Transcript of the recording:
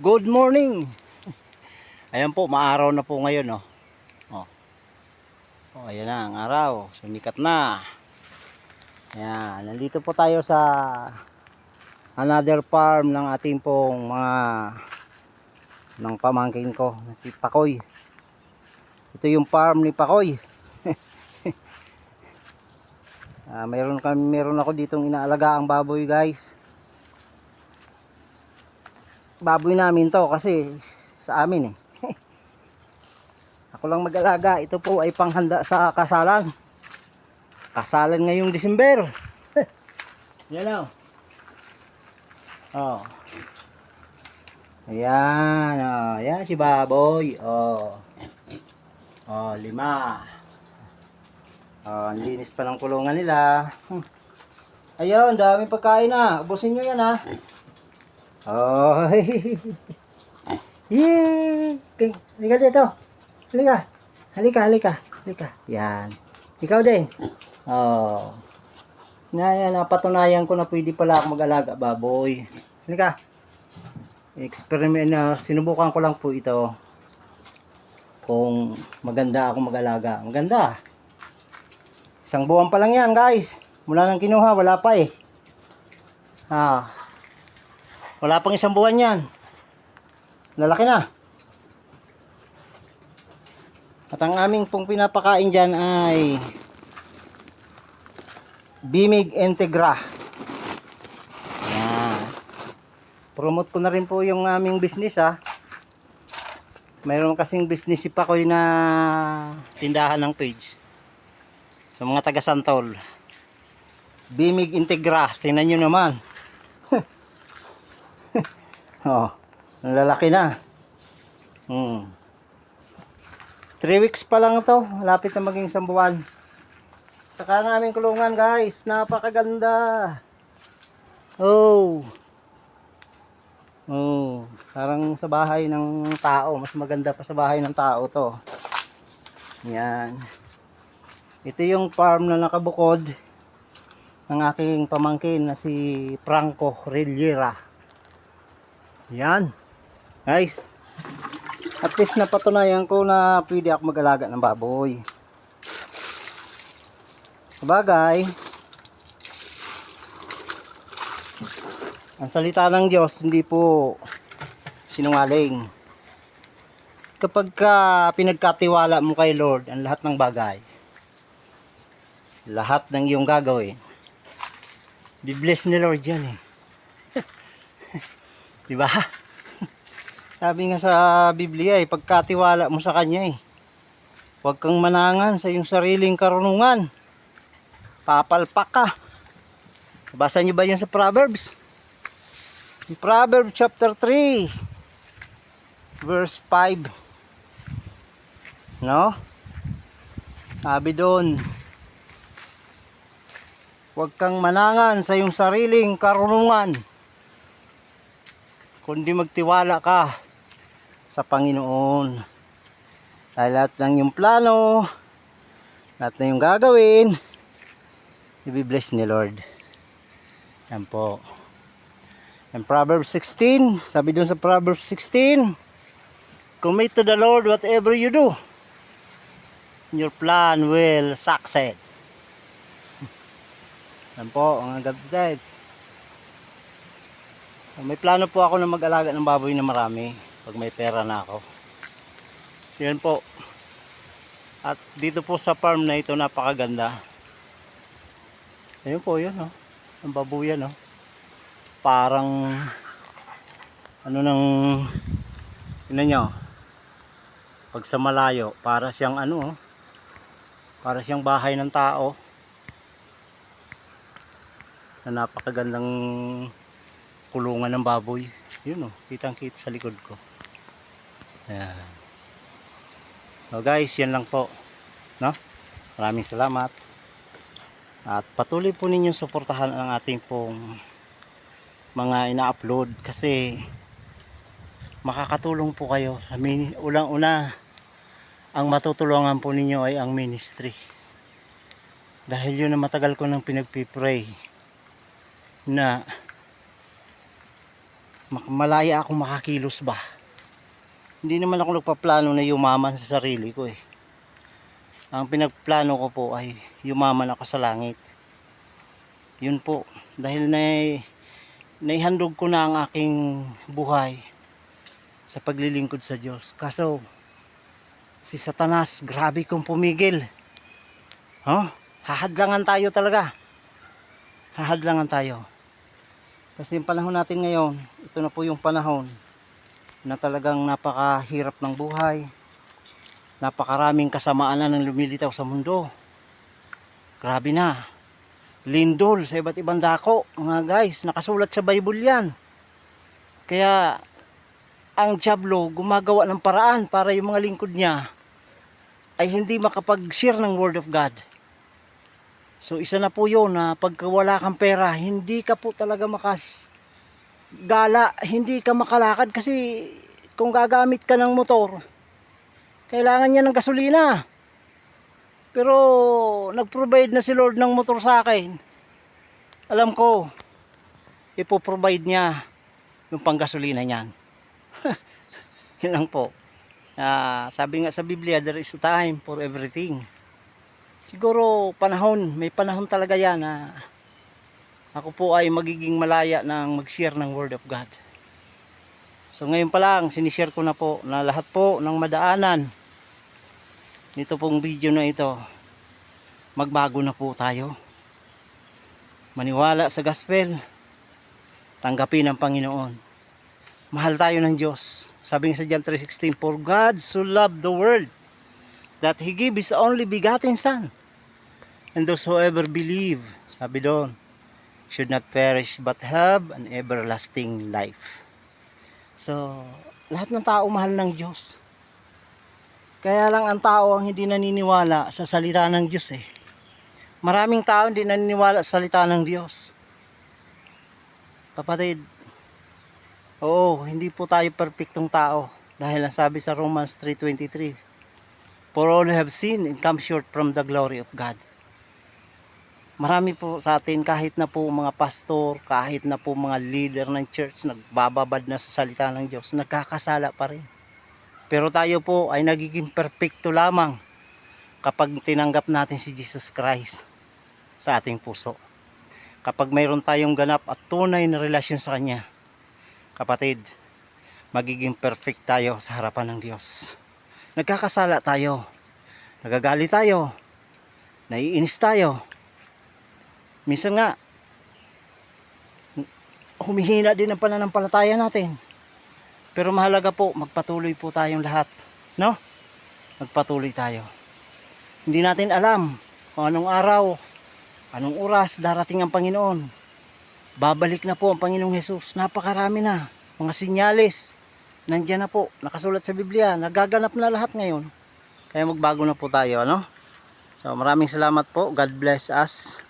Good morning. Ayan po, maaraw na po ngayon, oh. Oh. Oh, ayan na ang araw. Sumikat na. Ayan, nandito po tayo sa another farm ng ating pong mga ng pamangkin ko, si Pakoy. Ito yung farm ni Pakoy. Meron ako ditong inaalagaan baboy, guys. Baboy namin to kasi sa amin eh. Ako lang mag-alaga. Ito po ay panghanda sa kasalan. Kasalan ngayong December. Yan o. Oh. Ayan. Oh. Ayan si baboy. Oh. Oh, 5. Oh, ang linis pa ng kulungan nila. Ayun, daming pagkain na. Ubusin nyo yan ha. Oh. Yay! Halika dito. Halika. Halika. Yan. Ikaw din. Oh. Napatunayan ko na pwede pala ako mag-alaga baboy. Halika. Experiment na. Sinubukan ko lang po ito. Kung maganda ako mag-alaga. Maganda. 1 buwan pa lang yan, guys. Mula nang kinuha, wala pa eh. Wala pang 1 buwan yan. Lalaki na. At ang aming pong pinapakain dyan ay Bimig Integra. Yan. Promote ko na rin po yung aming business ha. Mayroon kasing business si Pakoy na tindahan ng page. Sa mga taga Santol. Bimig Integra. Tingnan nyo naman. Oh, ang lalaki na. 3 weeks pa lang to. Malapit na maging 1 buwan. Saka ang aming kulungan, guys. Napakaganda. Oh. Oh, parang sa bahay ng tao. Mas maganda pa sa bahay ng tao to. Yan. Ito yung farm na nakabukod ng aking pamangkin na si Franco Rillera. Yan. Guys. At least napatunayan ko na pwede ako mag-alaga ng baboy. Sabagay, ang salita ng Diyos hindi po sinungaling. Kapag pinagkatiwala mo kay Lord ang lahat ng bagay, lahat ng iyong gagawin, bi-bless ni Lord yan eh. Diba? Sabi nga sa Biblia eh, pagkatiwala mo sa Kanya eh, huwag kang manangan sa iyong sariling karunungan. Papalpak ka. Basa niyo ba yun sa Proverbs? In Proverbs chapter 3 verse 5. No? Sabi doon, huwag kang manangan sa iyong sariling karunungan, kundi magtiwala ka sa Panginoon. Dahil lahat ng iyong plano, lahat ng iyong gagawin, i-bless ni Lord. Yan po. And Proverbs 16, sabi dun sa Proverbs 16, commit to the Lord whatever you do, your plan will succeed. Yan po, ang agad-agad. May plano po ako na mag-alaga ng baboy na marami pag may pera na ako. Yan po. At dito po sa farm na ito, napakaganda. Ayun po, yun oh. Ang babuyan oh. Parang ano nang tingnan nyo. Pag sa malayo, para siyang ano oh. Para siyang bahay ng tao. Na napakagandang kulungan ng baboy. Yun oh, kitang-kita sa likod ko. Ayan. So guys, yan lang po. No? Maraming salamat. At patuloy po ninyong suportahan ang ating pong mga ina-upload kasi makakatulong po kayo sa ulang-una ang matutulungan po ninyo ay ang ministry. Dahil yun na matagal ko nang pinagpipray na malaya ako makakilos ba. Hindi naman ako nagpaplano na yumaman sa sarili ko eh. Ang pinagplano ko po ay yumaman ako sa langit. Yun po, dahil naihandog ko na ang aking buhay sa paglilingkod sa Diyos. Kaso si Satanas, grabe kong pumigil. Hahadlangan tayo talaga. Hahadlangan tayo. Kasi yung panahon natin ngayon, ito na po yung panahon na talagang napakahirap ng buhay. Napakaraming kasamaan na ng lumilitaw sa mundo. Grabe na. Lindol sa iba't ibang dako. Mga guys, nakasulat sa Bible yan. Kaya ang diablo gumagawa ng paraan para yung mga lingkod niya ay hindi makapag-share ng Word of God. So isa na po yun na pagka wala kang pera, hindi ka po talaga gala, hindi ka makalakad kasi kung gagamit ka ng motor, kailangan niya ng gasolina. Pero nag-provide na si Lord ng motor sa akin. Alam ko, ipoprovide niya yung panggasolina niyan. Yun lang po. Sabi nga sa Biblia, there is a time for everything. Siguro may panahon talaga yan na ako po ay magiging malaya ng mag-share ng Word of God. So ngayon pa lang, sinishare ko na po na lahat po ng madaanan nito pong video na ito, magbago na po tayo. Maniwala sa gospel, tanggapin ang Panginoon. Mahal tayo ng Diyos. Sabi nga sa John 3:16, for God so loved the world that He gave His only begotten Son, and whosoever believe, sabi doon, should not perish but have an everlasting life. So, lahat ng tao mahal ng Diyos. Kaya lang ang tao ang hindi naniniwala sa salita ng Diyos eh. Maraming tao hindi naniniwala sa salita ng Diyos. Kapatid, oo, hindi po tayo perpektong tao. Dahil ang sabi sa Romans 3:23, for all have sinned and come short from the glory of God. Marami po sa atin, kahit na po mga pastor, kahit na po mga leader ng church, nagbababad na sa salita ng Diyos, nagkakasala pa rin. Pero tayo po ay nagiging perfecto lamang kapag tinanggap natin si Jesus Christ sa ating puso. Kapag mayroon tayong ganap at tunay na relasyon sa Kanya, kapatid, magiging perfect tayo sa harapan ng Diyos. Nagkakasala tayo, nagagalit tayo, naiinis tayo. Minsan nga, humihina din ang pananampalataya natin. Pero mahalaga po, magpatuloy po tayong lahat. No? Magpatuloy tayo. Hindi natin alam kung anong araw, anong oras darating ang Panginoon. Babalik na po ang Panginoong Hesus. Napakarami na. Mga sinyales. Nandiyan na po. Nakasulat sa Biblia. Nagaganap na lahat ngayon. Kaya magbago na po tayo. Ano? So maraming salamat po. God bless us.